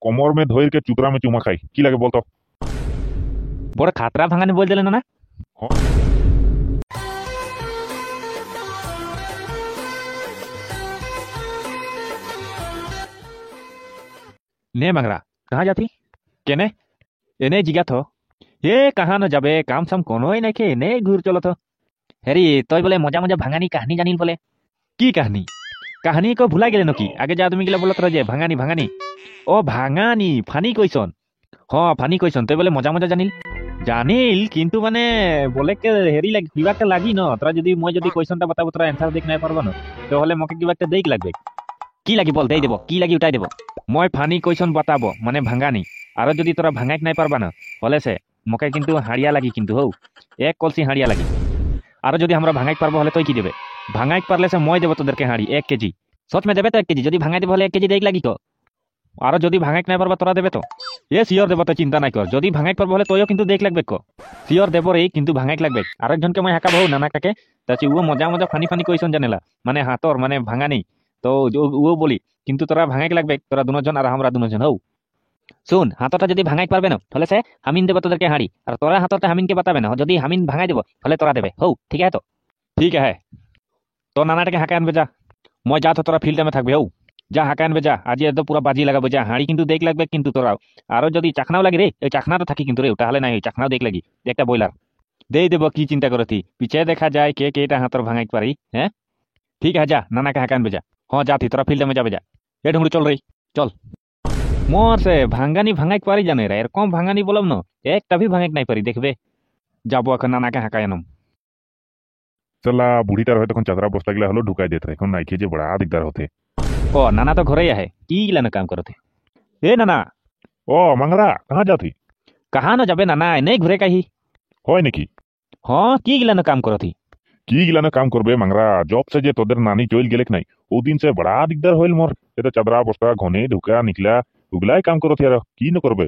कमर में धोर के चुतरा में चुमा खाई की लगे बोलतो বড় খাতরা ভাঙানি বল দিলেন না हाँ। ने मंगरा कहाँ जाती केने एने जिगा थो ये कहाँ न जाबे काम साम कोनो ही नहीं के ने घूर चलो थो हेरी तोय बोले मजा मजा भांगानी कहानी जानिल बोले की कहानी कहानी को भुला गेले नकी आगे जा तुम गिला बोलत रहे भांगानी भांगानी ओ भांगानी फानी कइसन हाँ फानी कइसन तोय बोले मजा मजा जानिल জানিল কিন্তু মানে বলে কে হেরি লাগি কিবা একটা লাগি ন তোরা যদি মই যদি কোয়েশ্চনটা বাতাবো তোরা অ্যানসার দেখ নাই পারবো না তাহলে মকে কিবা একটা দেখ লাগবে কি লাগি বল দেই দেব কি লাগি উঠাই দেব মই ফানি কোয়েশ্চন বাতাবো মানে ভাঙানি আর যদি তোরা ভাঙাইক নাই পারবা না বলে সে মকে কিন্তু হাড়িয়া লাগি কিন্তু হও এক কলসি হাড়িয়া লাগি আর যদি আমরা ভাঙাইক পারবো হলে তুই কি দেবে ভাঙাইক পারলে সে মই দেব তোদেরকে হাড়ি 1 কেজি সচ মে দেবে তো 1 কেজি যদি ভাঙাই দেব হলে 1 কেজি দেখ লাগি তো আর যদি ভাঙাইক নাই পারবা তোরা দেবে তো এ সিওর দেব তো চিন্তা নাই কর যদি ভাঙাইক পারবো হলে তোয়ও কিন্তু দেখ লাগবে কো সিওর দেব রে কিন্তু ভাঙাইক লাগবে আরেকজনকে মই হাঁকা বহু নানা কাকে তাছি ও মজা মজা ফানি ফানি কইছন জানেলা মানে হাতর মানে ভাঙানি তো ও বলি কিন্তু তোরা ভাঙাইক লাগবে তোরা দুজন আর আমরা দুজন হও শুন হাতটা যদি ভাঙাইক পারবে না তাহলে সে হামিন দেব তোদেরকে হাঁড়ি আর তোরা হাতটা হামিনকে বাতাবে না যদি হামিন ভাঙাই দেব তাহলে তোরা দেবে হও ঠিক আছে তো ঠিক আছে তো নানাটাকে হাঁকা আনবে যা মই যা তো তোরা ফিল্ডে মে থাকবে হও যা হাঁকা আনবে যা আজ একদম পুরো বাজি লাগাবো যা হাঁড়ি কিন্তু দেখ লাগবে কিন্তু তোরাও আরো যদি চাকনাও লাগে রে ওই চাকনাটা থাকি কিন্তু রে তাহলে নাই ওই চাকনাও দেখ লাগি একটা বয়লার দেই দেব কি চিন্তা করতি পিছে দেখা যায় কে কেটা হাতর ভাঙাইক পারি হ্যাঁ ঠিক আছে যা নানাকে হাঁকা আনবে যা হ্যাঁ যাতি তোরা ফিল্ডে মে যাবে যা এ ঢুঙ্গড়ি চল রে চল মোর সে ভাঙ্গানি ভাঙাইক পারি জানে রে এরকম ভাঙানি বলম না একটা भी ভাঙাইক নাই পারি দেখবে যাবো এখন নানাকে হাঁকা আনম चला बुढ़ीटार হয়তো এখন চাদরা বস্তা গিলা হলো ঢুকাই দিতে এখন নাইকে যে বড় দিকদার হতে ओ नाना तो घरे है की गिला न काम करते ए नाना ओ मंगरा कहाँ जाती कहाँ न जाबे नाना नहीं घुरे कहीं হয় নাকি हाँ की गिला न काम करती কি গিলানে কাম করবে মাংরা জব সে যে তোদের নানি চল গেলেক নাই ও দিন সে বড় দিকদার হইল মোর এটা চাদরা বস্তা ঘনে ঢুকা নিকলা উগলাই কাম করতে আর কি ন করবে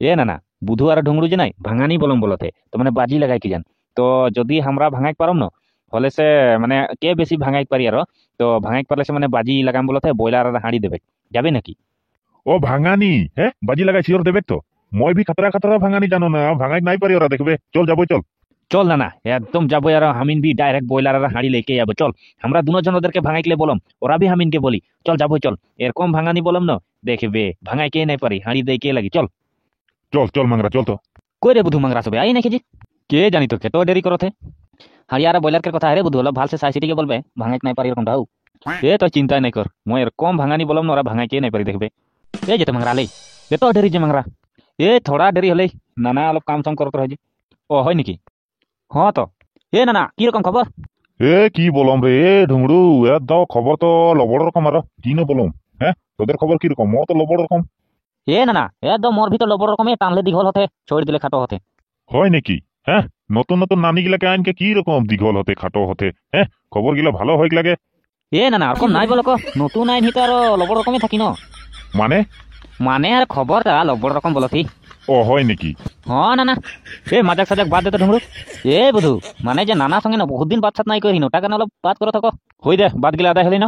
ए नाना बुधु আর ঢুংরু যে নাই ভাঙানি বলম বলতে তো মানে বাজি লাগাই কি জান তো যদি আমরা ভাঙাইক পারম না হলে সে মানে কে বেশি ভাঙাইক পারি আর তো ভাঙাইক পারলে সে মানে বাজি লাগাম বলতে বয়লার আর হাঁড়ি দেবে যাবে নাকি ও ভাঙানি হ্যাঁ বাজি লাগাই শিওর দেবে তো মই ভি খাতরা খাতরা ভাঙানি জানো না ভাঙাই নাই পারি ওরা দেখবে চল যাবো চল চল নানা একদম যাবো আর হামিন বি ডাইরেক্ট বয়লার আর হাঁড়ি লেকে যাবো চল আমরা দুজন ওদেরকে ভাঙাইকলে বলম ওরা ভি হামিনকে বলি চল যাবো চল এরকম ভাঙানি বলম না দেখবে ভাঙাই কে নাই পারি হাঁড়ি দেই কে লাগি চল চল চল মাংরা চল তো কই রে বুধু মাংরা সবে আই নাকি জি কে জানি তো কে তো দেরি করতে হারিয়ারা বয়লার কে কথা রে বুধু হলো ভালসে সাই সিটিকে বলবে ভাঙাইক নাই পারি এরকম ঢাউ এ তো চিন্তা নাই কর মই এরকম ভাঙানি বলম না ওরা ভাঙাই কে নাই পারি দেখবে এ যেতে মাংরা লে এ তো দেরি যে মাংরা এ থোড়া দেরি হলে নানা অলপ কাম সাম করতে হয় যে ও হয় নাকি হ্যাঁ তো এ নানা কি রকম খবর এ কি বলম রে এ ঢুংড়ু এ দাও খবর তো লবড় রকম আর কি ন বলম হ্যাঁ তোদের খবর কি রকম মো তো লবড় রকম এ নানা একদম মোর ভিতর লবড় রকমই টানলে দীঘল হতে ছড়ি দিলে খাটো হতে হয় নাকি হ্যাঁ নতুন নতুন নানি গিলাকে আইনকে কি রকম দিঘল হতে খাটো হতে হ্যাঁ খবর গিলা ভালো হইক লাগে এ নানা ওরকম নাই বলক নতুন আইন হিতো আর লবড় রকমই থাকি ন মানে মানে আর খবরটা লবড় রকম বলতি ও হয় নাকি হ্যাঁ নানা এ মাজাক সাজাক বাদ দে তো ঢুংড়ু এ বুধু মানে যে নানা সঙ্গে না বহুত দিন বাত সাত নাই করি ওটা কেন অলপ বাদ করে থাকো হই দে বাদ গিলা আদায় হলি না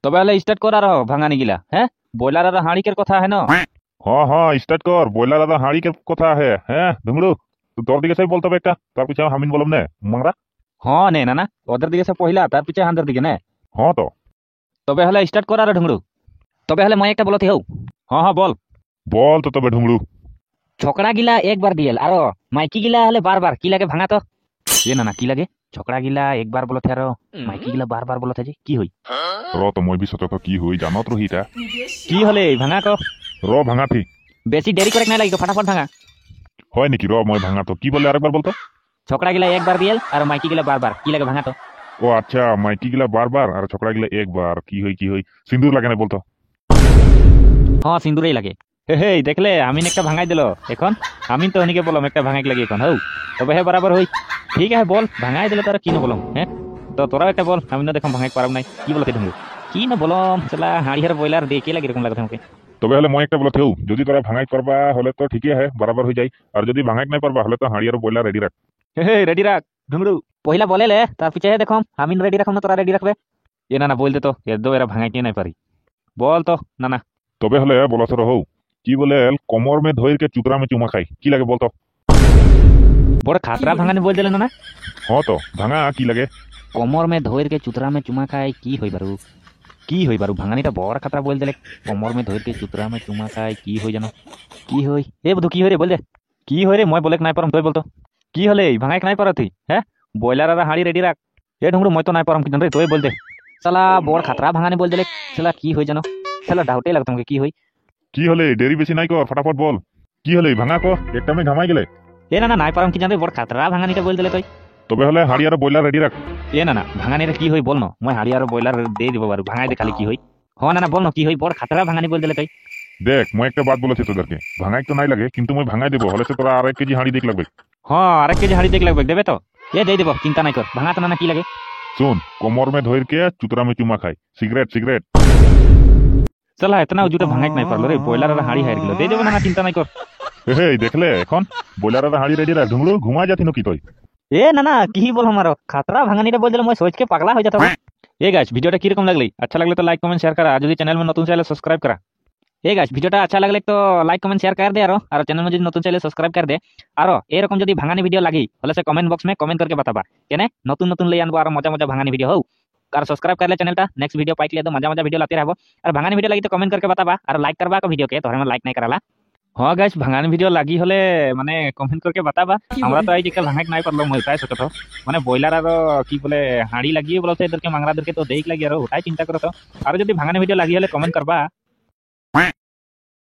তবে হলে স্টার্ট কর আর ভাঙানি গিলা হ্যাঁ বয়লার আর হাঁড়িকের কথা হয় না হ্যাঁ হ্যাঁ স্টার্ট কর বয়লার আর হাঁড়ি কে কথা হে হ্যাঁ ঢুংড়ু তোর দিকে সেই বলতে হবে একটা তার পিছনে হামিন বলম না মাংরা হ্যাঁ নে নানা ওদের দিকে সে পহিলা তার পিছে হান্দের দিকে নে হ্যাঁ তো তবে হলে স্টার্ট কর আর ঢুংড়ু তবে হলে মই একটা বলতে হও হ্যাঁ হ্যাঁ বল বল তো তবে ঢুংড়ু ছকড়া গিলা একবার দিয়েল আর মাইকি গিলা হলে বারবার কি লাগে ভাঙা তো এ নানা কি লাগে ছকড়া গিলা একবার বলতে আর মাইকি গিলা বারবার বলতে যে কি হই র তো মই বি সতত কি হই জানত রহিতা কি হলে ভাঙা তো র ভাঙা থি বেশি দেরি করে না লাগি তো ফটাফট ভাঙা হয় নাকি র মই ভাঙা তো কি বলে আরেকবার বলতো ছকড়া গিলা একবার দিয়েল আর মাইকি গিলা বারবার কি লাগে ভাঙা তো ও আচ্ছা মাইকি গিলা বারবার আর ছকড়া গিলা একবার কি হই সিন্দুর লাগে না বলতো হ্যাঁ সিন্দুরেই লাগে হে দেখলে আমিন একটা ভাঙাই দিল এখন আমিন তো হনিকে বললাম একটা ভাঙাইক লাগে এখন হও তবে হে বরাবর হই ঠিক আছে বল ভাঙাই দিলে তারা কি না বললাম হ্যাঁ তো তোরাও একটা বল আমি না দেখো ভাঙাইক পারাম নাই কি বলতে ঢুঙ্গু কি না বললাম সেলা হাড়িহার বয়লার দেখে লাগে এরকম লাগে আমাকে তবে হলে মই একটা বলতে হও যদি তোরা ভাঙাইক পারবা হলে তো ঠিকই আছে বরাবর হয়ে যায় আর যদি ভাঙাইক নাই পারবা হলে তো হাড়ি আর বয়লার রেডি রাখ হে রেডি রাখ ঢুঙ্গু পহিলা বলে লে তার পিছে দেখো আমিন রেডি রাখো না তোরা রেডি রাখবে এ না না বলতে তো একদম এরা ভাঙাইকে নাই পারি বল তো না না তবে হলে বলছ হও কি বলে কোমর মে ধইর কে চুতরা মে চুমা খাই কি লাগে বলতো? বড় খাতরা ভাঙানি বল দিলে না হ্যাঁ তো ভাঙা কি লাগে? কোমর মে ধৈর কে চুতরা মে চুমা খায় কি হই বারু ভাঙানিটা বড় খাতরা বল দিলে কোমর মে ধৈর কে চুতরা মে চুমা খায় কি হই জানো কি হই এ বধু কি হই রে বল দে কি হই রে মই বলেক নাই পারম তুই বলতো কি হলে ভাঙাই নাই পার তুই হ্যাঁ বয়লার আর হাড়ি রেডি রাখ এ ঢুংরু মই তো নাই পারম কিন্তু রে তুই বল দে সালা বড় খাতরা ভাঙানি বল দিলে সালা কি হই জানো সালা ডাউটে লাগতো তোমাকে কি হই কি হলে দেরি বেশি নাই কর ফটাফট বল কি হলে ভাঙা কো একটা মে ঘামাই গেলে এ না না নাই পারম কি জানো বড় খাতরা ভাঙানিটা বল দিলে তুই তবে হলে হাড়ি আর বয়লার রেডি রাখ। এ না না ভাঙানিটা কি হই বল না মই হাড়ি আর বয়লার দিয়ে দিব বারু ভাঙাই দে খালি কি হই হ না না বল না কি হই বড় খাতরা ভাঙানি বল দিলে তুই দেখ মই একটা বাত বলেছি তোদেরকে ভাঙাই তো নাই লাগে কিন্তু মই ভাঙাই দেবো হলে সে তোরা আর 1 কেজি হাঁড়ি দেখ লাগবে। হ্যাঁ আরেক কেজি হাড়ি দেখ লাগবে দেবে তো এ দিয়ে দিব চিন্তা নাই কর ভাঙা তো না কি লাগে सुन कोमर में धोर के चुतरा में चुमा खाई सिगरेट सिगरेट চলা এতনা উজুটে ভাঙাইক নাই পারলো রে বয়লার আর হাড়ি হাইর গেল দিয়ে দেবে না চিন্তা নাই কর हे देखले এখন বয়লার আর হাড়ি রেডি রাখ ঢুংলু ঘুমা যাতি নকি তুই? এ না না কি বল আমারো খাতরা ভাঙানিটা বল দিলে মই सोच के पागला हो जाता हूं। ए गाइस वीडियोটা কি রকম লাগলি अच्छा लगले तो लाइक कमेंट शेयर करा যদি চ্যানেল में नतून चैनल सब्सक्राइब करा। ए गाइस ভিডিওটা अच्छा লাগলে তো লাইক কমেন্ট শেয়ার कर दे আর চ্যানেল में যদি নতুন চ্যানেল সাবস্ক্রাইব कर दे আর এরকম যদি ভাঙানি ভিডিও লাগি হলে সে কমেন্ট বক্স में কমেন্ট करके बताबा কেনে নতুন নতুন লই আনবো আর মজা মজা ভাঙানি ভিডিও হও আর সাবস্ক্রাইब कर ले चैनल टा नेक्स्ट वीडियो पाइक ले तो मजा मजा वीडियो लाते रहबो और भांगानी वीडियो लगी तो कमेंट करके बताबा और लाइक करबा को वीडियो के तोहरे में लाइक नहीं कराला। हाँ गाइस भांगानी वीडियो लगी हले माने कमेंट करके बताबा हमरा तो आई जे भांगाक নাই পারলো মই উঠাই সকত মানে বয়লার আর কি বলে হাড়ি লাগিয়ে বলতে এদেরকে মাংরা দরকে তো দেখ লাগি আর ওটাই চিন্তা করতো আর যদি ভাঙানি ভিডিও লাগি হলে কমেন্ট করবা।